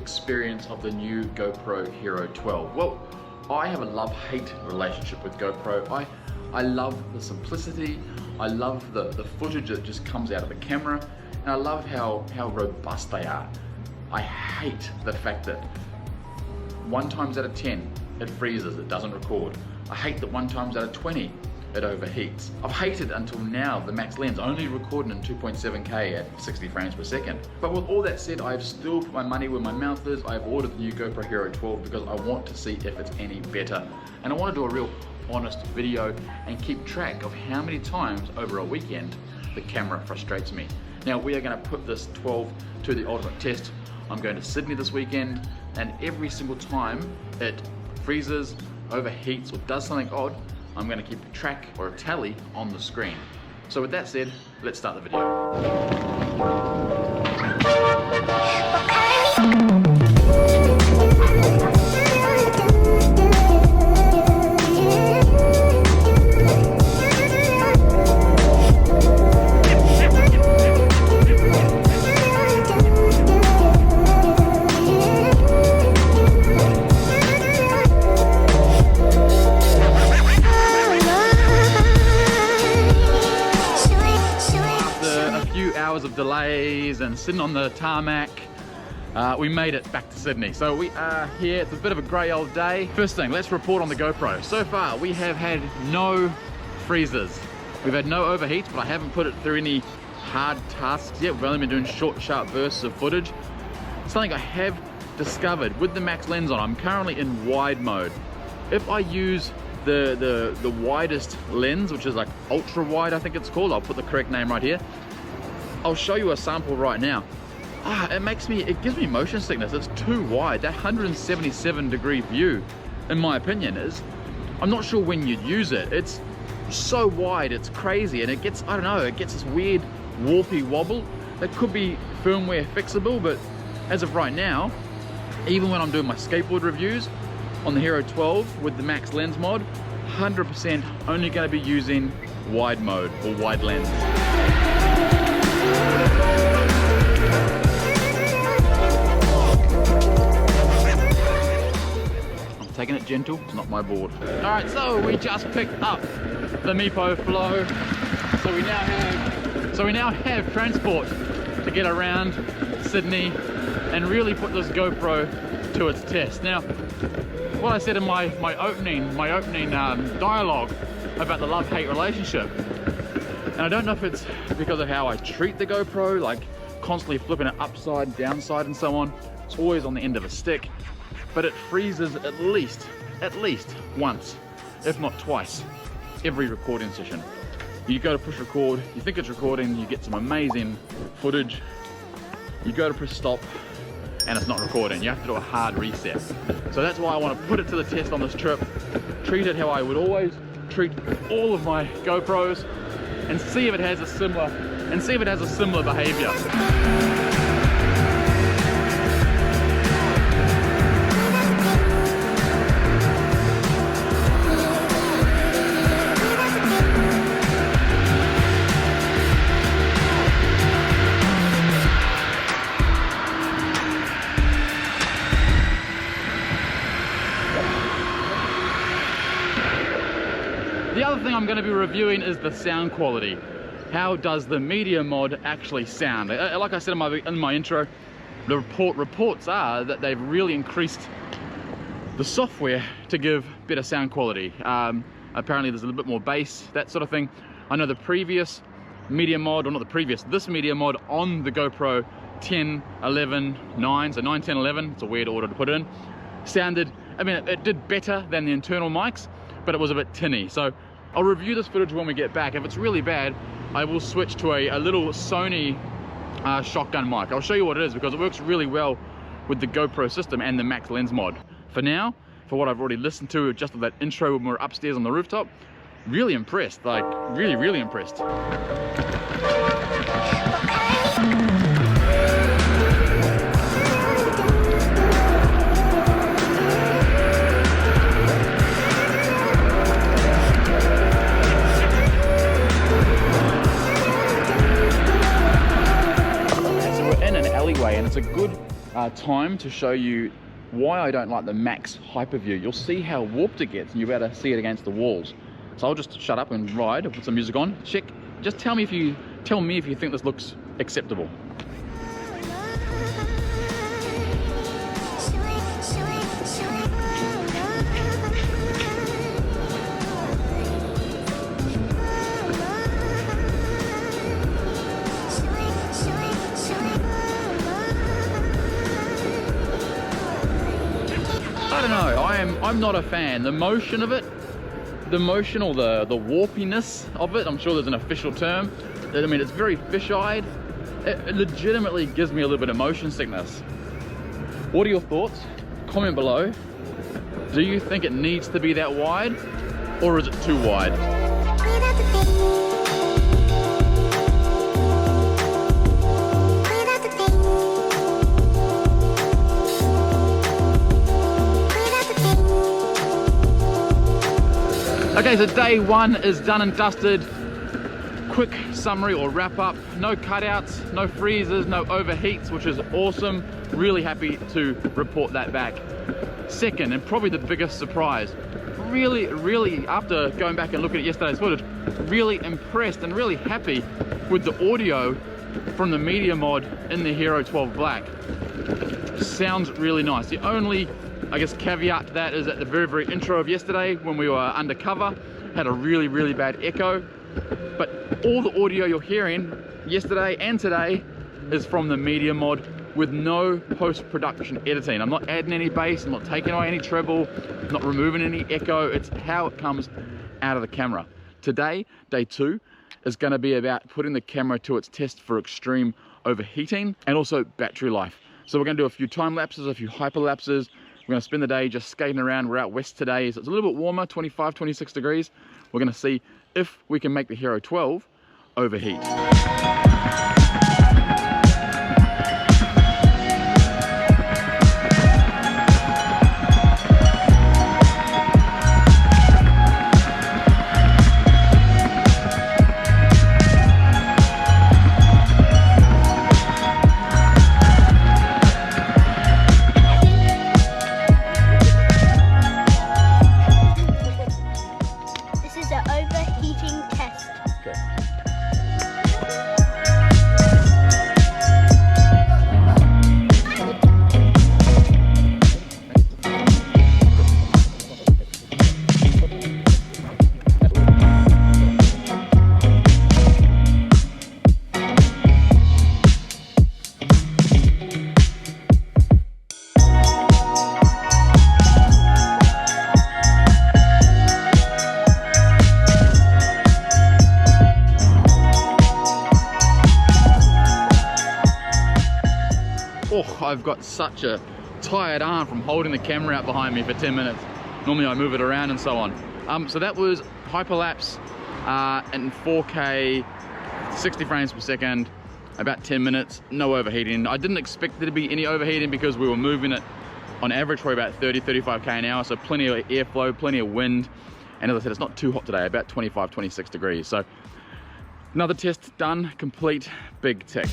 experience of the new GoPro Hero 12? Well, I have a love-hate relationship with GoPro. I love the simplicity, I love the footage that just comes out of the camera, and I love how robust they are. I hate the fact that 1 times out of 10 it freezes, it doesn't record. I hate that 1 times out of 20 it overheats. I've hated until now the max lens only recording in 2.7K at 60 frames per second. But with all that said, I've still put my money where my mouth is. I've ordered the new GoPro Hero 12 because I want to see if it's any better. And I want to do a real honest video and keep track of how many times over a weekend the camera frustrates me. Now we are going to put this 12 to the ultimate test. I'm going to Sydney this weekend, and every single time it freezes, overheats, or does something odd, I'm going to keep a track or a tally on the screen. So with that said, let's start the video. Of delays and sitting on the tarmac, we made it back to Sydney. So we are here. It's a bit of a grey old day. First thing, let's report on the GoPro. So far we have had no freezes, we've had no overheats, but I haven't put it through any hard tasks yet. We've only been doing short, sharp bursts of footage. Something I have discovered with the max lens on, I'm currently in wide mode. If I use the widest lens, which is like ultra wide, I think it's called, I'll put the correct name right here. I'll show you a sample right now. It gives me motion sickness. It's too wide. That 177 degree view, in my opinion, I'm not sure when you'd use it. It's so wide, it's crazy, and it gets, I don't know, it gets this weird warpy wobble. That could be firmware fixable, but as of right now, even when I'm doing my skateboard reviews on the Hero 12 with the max lens mod, 100% only going to be using wide mode or wide lens. I'm taking it gentle, it's not my board. Alright, so we just picked up the Meepo Flow. So we now have transport to get around Sydney and really put this GoPro to its test. Now, what I said in my opening dialogue about the love-hate relationship, and I don't know if it's because of how I treat the GoPro, like constantly flipping it upside, downside, and so on. It's always on the end of a stick, but it freezes at least once, if not twice, every recording session. You go to push record, you think it's recording, you get some amazing footage. You go to press stop, and it's not recording. You have to do a hard reset. So that's why I want to put it to the test on this trip, treat it how I would always treat all of my GoPros, and see if it has a similar behavior. The other thing I'm going to be reviewing is the sound quality. How does the media mod actually sound? Like I said in my intro, the reports are that they've really increased the software to give better sound quality. Apparently there's a little bit more bass, that sort of thing. I know the previous media mod, or not the previous, this media mod on the GoPro 10, 11, 9, so 9, 10, 11, it's a weird order to put it in, sounded, I mean, it did better than the internal mics, but it was a bit tinny. So I'll review this footage when we get back. If it's really bad, I will switch to a little Sony shotgun mic. I'll show you what it is because it works really well with the GoPro system and the max lens mod. For now, for what I've already listened to just of that intro when we're upstairs on the rooftop, really impressed, like really impressed. And it's a good time to show you why I don't like the max hyper view. You'll see how warped it gets and you'll be able to see it against the walls. So I'll just shut up and ride and put some music on. Check, just tell me if you think this looks acceptable. I don't know, I'm not a fan. The motion of it, the motion or the warpiness of it, I'm sure there's an official term. I mean, it's very fish-eyed. It legitimately gives me a little bit of motion sickness. What are your thoughts? Comment below. Do you think it needs to be that wide, or is it too wide? Okay, so day one is done and dusted. Quick summary or wrap up. No cutouts, no freezes, no overheats, which is awesome. Really happy to report that back. Second, and probably the biggest surprise, really, after going back and looking at yesterday's footage, really impressed and really happy with the audio from the Media Mod in the Hero 12 Black. Sounds really nice. The only, I guess, caveat to that is at the very intro of yesterday when we were undercover, had a really bad echo. But all the audio you're hearing yesterday and today is from the Media Mod with no post-production editing. I'm not adding any bass, I'm not taking away any treble, I'm not removing any echo. It's how it comes out of the camera. Today, day two, is going to be about putting the camera to its test for extreme overheating and also battery life. So we're going to do a few time lapses, a few hyper lapses. We're going to spend the day just skating around. We're out west today, so it's a little bit warmer, 25, 26 degrees. We're going to see if we can make the Hero 12 overheat. I've got such a tired arm from holding the camera out behind me for 10 minutes. Normally I move it around and so on. So that was hyperlapse in 4K, 60 frames per second, about 10 minutes, no overheating. I didn't expect there to be any overheating because we were moving it on average for about 30-35K an hour, so plenty of airflow, plenty of wind. And as I said, it's not too hot today, about 25-26 degrees. So another test done, complete, big tick.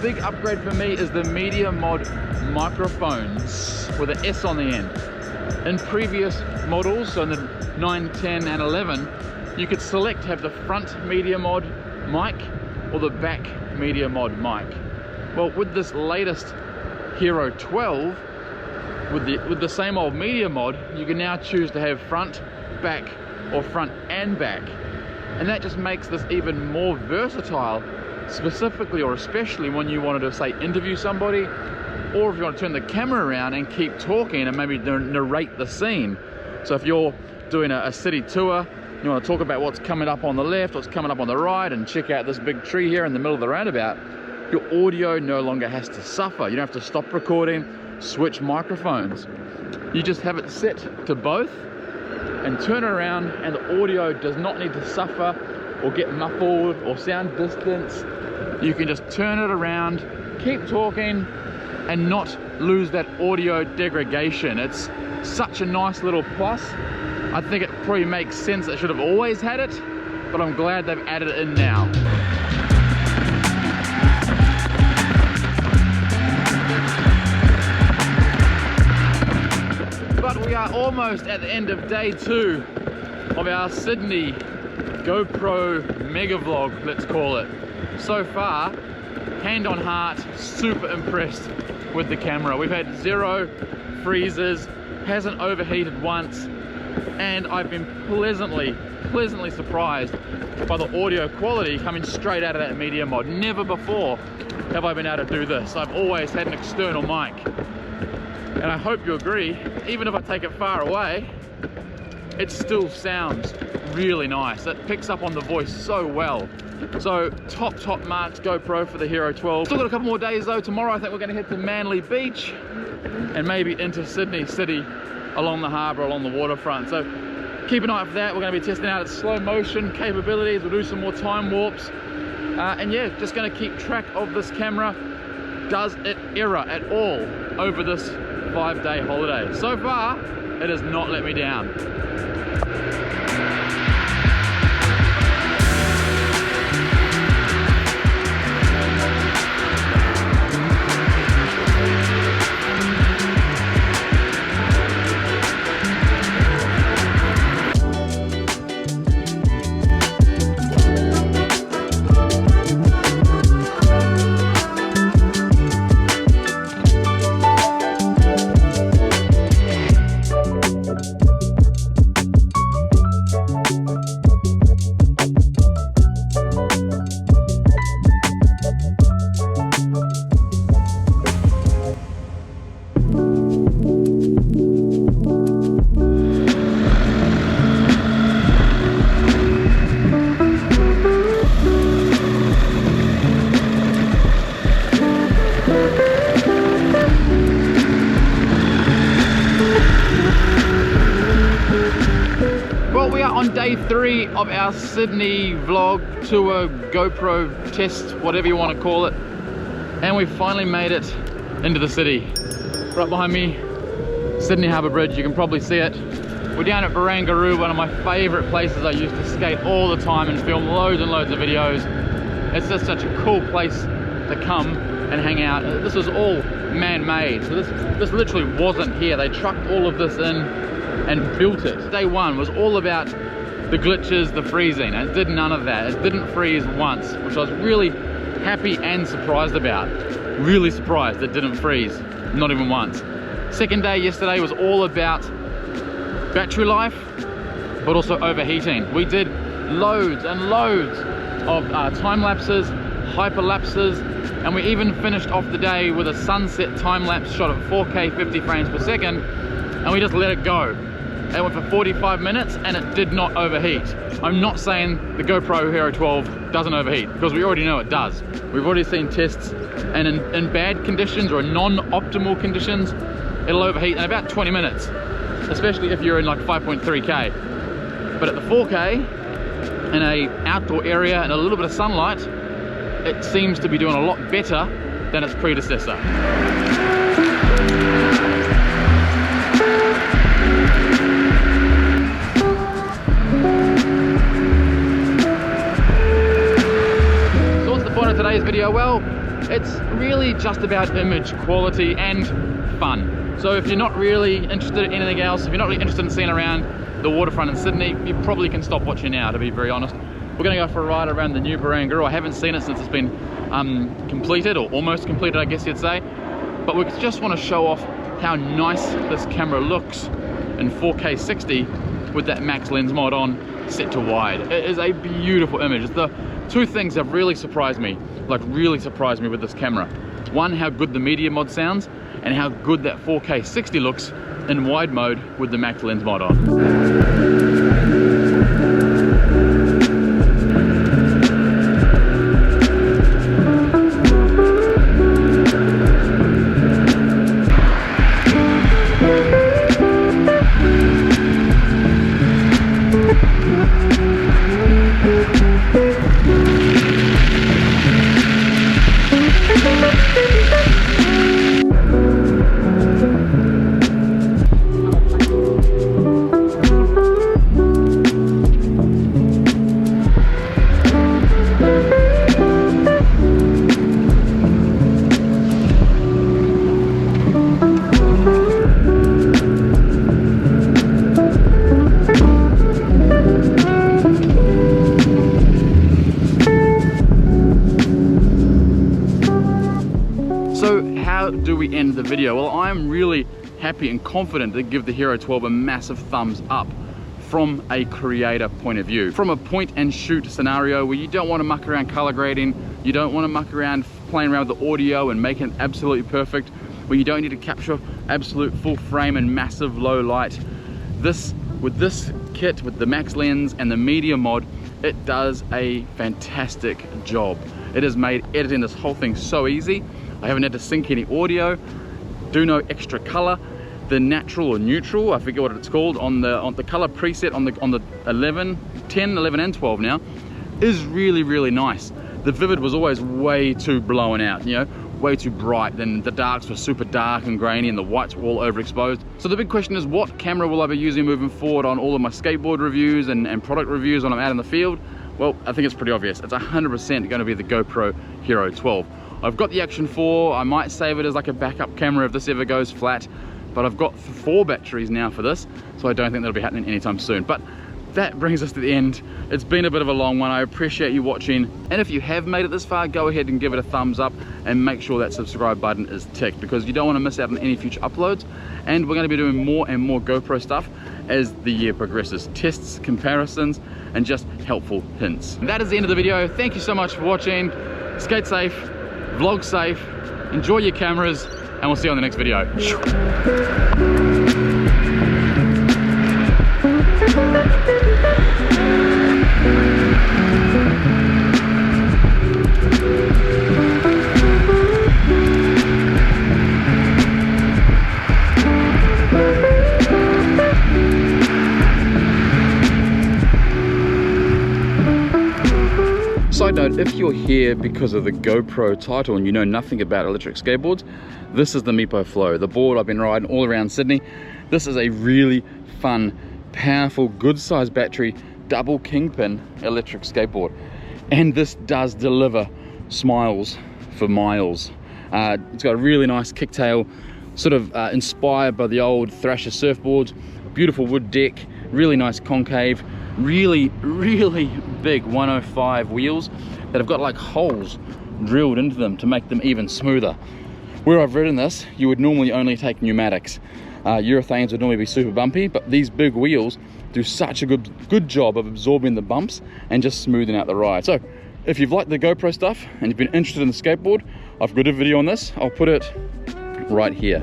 Big upgrade for me is the Media Mod microphones with an S on the end. In previous models, so in the 9, 10 and 11, you could select to have the front Media Mod mic or the back Media Mod mic. Well, with this latest Hero 12, with the same old Media Mod, you can now choose to have front, back, or front and back. And that just makes this even more versatile, specifically or especially when you wanted to, say, interview somebody, or if you want to turn the camera around and keep talking and maybe narrate the scene. So if you're doing a city tour, you want to talk about what's coming up on the left, what's coming up on the right, and check out this big tree here in the middle of the roundabout, your audio no longer has to suffer. You don't have to stop recording, switch microphones. You just have it set to both and turn it around, and the audio does not need to suffer or get muffled or sound distant. You can just turn it around, keep talking, and not lose that audio degradation. It's such a nice little plus. I think it probably makes sense. It should have always had it, but I'm glad they've added it in now. But we are almost at the end of day 2 of our Sydney GoPro mega vlog, let's call it. So far, hand on heart, super impressed with the camera. We've had 0 freezes, hasn't overheated once, and I've been pleasantly surprised by the audio quality coming straight out of that media mod. Never before have I been able to do this. I've always had an external mic, and I hope you agree, even if I take it far away, it still sounds really nice. It picks up on the voice so well. So top marks GoPro for the Hero 12. Still got a couple more days though. Tomorrow I think we're going to head to Manly Beach and maybe into Sydney City along the harbour, along the waterfront. So keep an eye out for that. We're going to be testing out its slow motion capabilities. We'll do some more time warps. And yeah, just going to keep track of this camera. Does it error at all over this 5-day holiday? So far, it has not let me down. On day 3 of our Sydney vlog tour, GoPro test, whatever you want to call it, and we finally made it into the city. Right behind me, Sydney Harbour Bridge, you can probably see it. We're down at Barangaroo, one of my favourite places. I used to skate all the time and film loads and loads of videos. It's just such a cool place to come and hang out. This was all man-made, so this literally wasn't here. They trucked all of this in and built it. Day 1 was all about the glitches, the freezing, and it did none of that. It didn't freeze once, which I was really happy and surprised about. Really surprised it didn't freeze, not even once. Second day yesterday was all about battery life, but also overheating. We did loads and loads of time lapses, hyperlapses, and we even finished off the day with a sunset time lapse shot at 4K 50 frames per second, and we just let it go. It went for 45 minutes and it did not overheat. I'm not saying the GoPro Hero 12 doesn't overheat, because we already know it does. We've already seen tests, and in bad conditions or non-optimal conditions, it'll overheat in about 20 minutes, especially if you're in like 5.3K. But at the 4K, in a outdoor area and a little bit of sunlight, it seems to be doing a lot better than its predecessor. Today's video, well, it's really just about image quality and fun. So if you're not really interested in anything else, if you're not really interested in seeing around the waterfront in Sydney, you probably can stop watching now, to be very honest. We're going to go for a ride around the new Barangaroo. I haven't seen it since it's been completed, or almost completed, I guess you'd say. But we just want to show off how nice this camera looks in 4K 60 with that max lens mod on, set to wide. It is a beautiful image. It's the two things have really surprised me, with this camera. One, how good the media mod sounds, and how good that 4K 60 looks in wide mode with the max lens mod on. So how do we end the video? Well, I'm really happy and confident to give the Hero 12 a massive thumbs up from a creator point of view. From a point and shoot scenario where you don't want to muck around color grading, you don't want to muck around playing around with the audio and making it absolutely perfect, where you don't need to capture absolute full frame and massive low light. With this kit, with the max lens and the media mod, it does a fantastic job. It has made editing this whole thing so easy. I haven't had to sync any audio, do no extra color. The natural or neutral, I forget what it's called, on the color preset on the 11, 10, 11 and 12 now, is really, really nice. The vivid was always way too blown out, you know, way too bright. Then the darks were super dark and grainy and the whites were all overexposed. So the big question is, what camera will I be using moving forward on all of my skateboard reviews and product reviews when I'm out in the field? Well, I think it's pretty obvious. It's 100% going to be the GoPro Hero 12. I've got the Action 4. I might save it as like a backup camera if this ever goes flat. But I've got 4 batteries now for this, so I don't think that'll be happening anytime soon. But that brings us to the end. It's been a bit of a long one. I appreciate you watching. And if you have made it this far, go ahead and give it a thumbs up and make sure that subscribe button is ticked, because you don't want to miss out on any future uploads. And we're going to be doing more and more GoPro stuff as the year progresses. Tests, comparisons, and just helpful hints. And that is the end of the video. Thank you so much for watching. Skate safe, vlog safe, enjoy your cameras, and we'll see you on the next video. Side note, if you're here because of the GoPro title and you know nothing about electric skateboards, this is the Meepo Flow, the board I've been riding all around Sydney. This is a really fun, powerful, good sized battery, double kingpin electric skateboard. And this does deliver smiles for miles. It's got a really nice kicktail, sort of inspired by the old Thrasher surfboards, beautiful wood deck, really nice concave, really, really big 105 wheels that have got like holes drilled into them to make them even smoother. Where I've ridden this, you would normally only take pneumatics. Urethanes would normally be super bumpy, but these big wheels do such a good job of absorbing the bumps and just smoothing out the ride. So if you've liked the GoPro stuff and you've been interested in the skateboard, I've got a video on this. I'll put it right here.